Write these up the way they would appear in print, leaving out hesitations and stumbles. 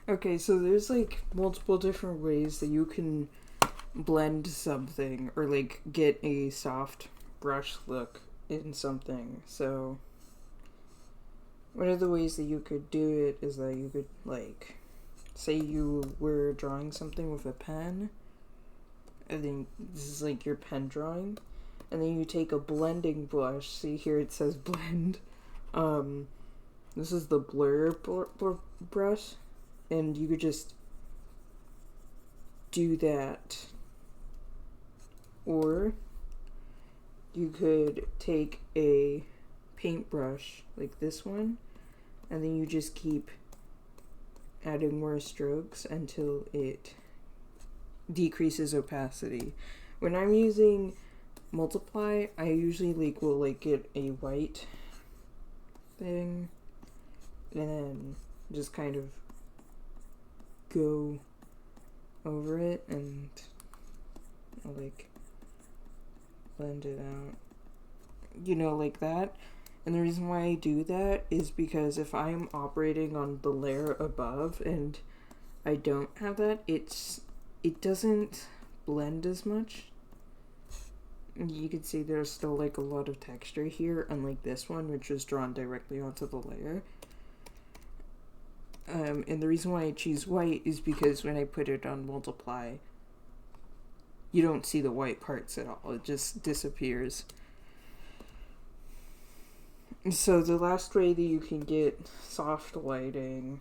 Okay, so there's like multiple different ways that you can blend something or like get a soft brush look in something. So one of the ways that you could do it is that you could like say you were drawing something with a pen, and then this is like your pen drawing, and then you take a blending brush. See here it says blend. This is the blur brush, and you could just do that. Or you could take a paintbrush like this one, and then you just keep adding more strokes until it decreases opacity. When I'm using multiply, I usually will get a white thing and then just kind of go over it and like blend it out, like that. And the reason why I do that is because if I'm operating on the layer above and I don't have that, it doesn't blend as much. You can see there's still like a lot of texture here, unlike this one, which was drawn directly onto the layer. And the reason why I choose white is because when I put it on multiply, you don't see the white parts at all. It just disappears. So the last way that you can get soft lighting,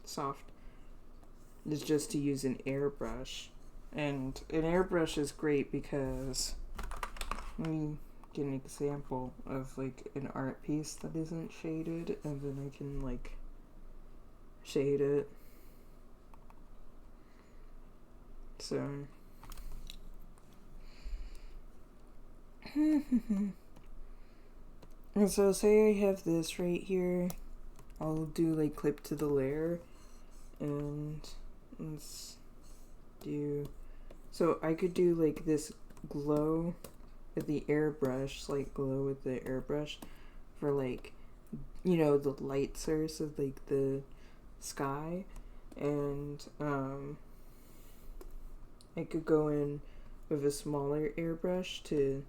is just to use an airbrush. And an airbrush is great because, let me get an example of like an art piece that isn't shaded, and then I can like shade it. So and so say I have this right here, I'll do like clip to the layer, and let's do, so I could do like this glow with the airbrush, like glow with the airbrush for like, the light source of like the sky, and I could go in with a smaller airbrush to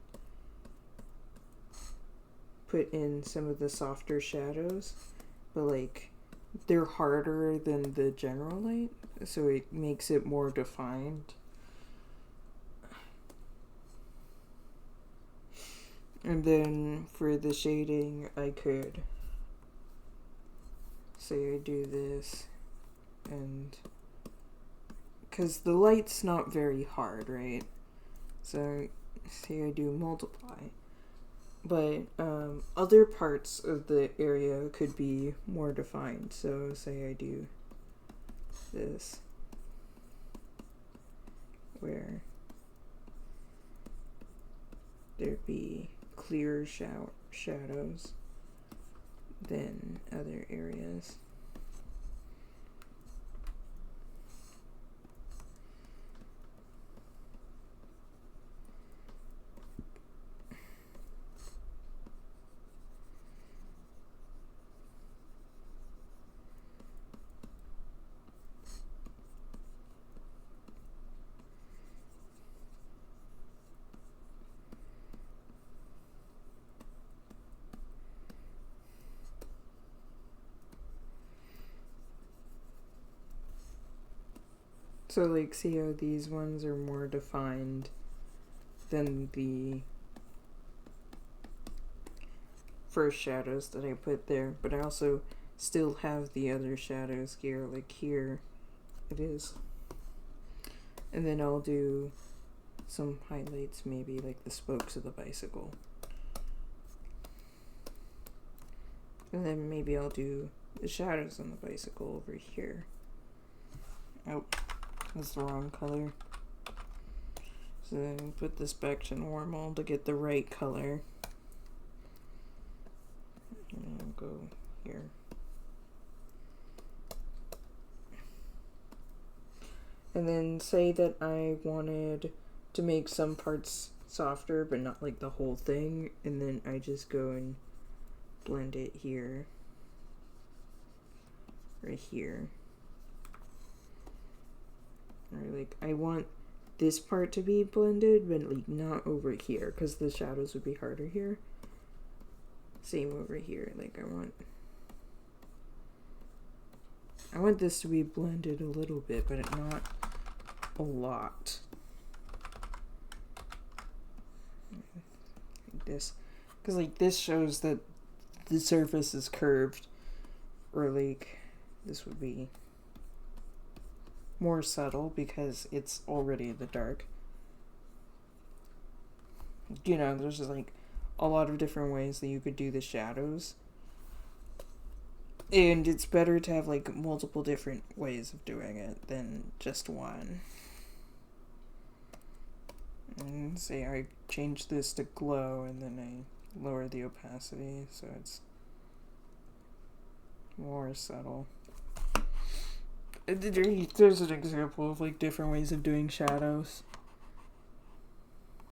put in some of the softer shadows, but like they're harder than the general light, so it makes it more defined. And then for the shading, I could say I do this, and because the light's not very hard, right? So say I do multiply, but other parts of the area could be more defined. So say I do this, where there'd be clearer shadows than other areas. So like see how these ones are more defined than the first shadows that I put there, but I also still have the other shadows here, like here it is. And then I'll do some highlights, maybe like the spokes of the bicycle. And then maybe I'll do the shadows on the bicycle over here. Oh, that's the wrong color. So then put this back to normal to get the right color. And I'll go here. And then say that I wanted to make some parts softer, but not like the whole thing. And then I just go and blend it here. Right here. Or like I want this part to be blended, but like not over here, because the shadows would be harder here. Same over here. Like I want this to be blended a little bit, but not a lot. Like this, because like this shows that the surface is curved, or like this would be more subtle because it's already in the dark. You know, there's just like a lot of different ways that you could do the shadows. And it's better to have like multiple different ways of doing it than just one. And say I change this to glow and then I lower the opacity so it's more subtle. There's an example of like different ways of doing shadows.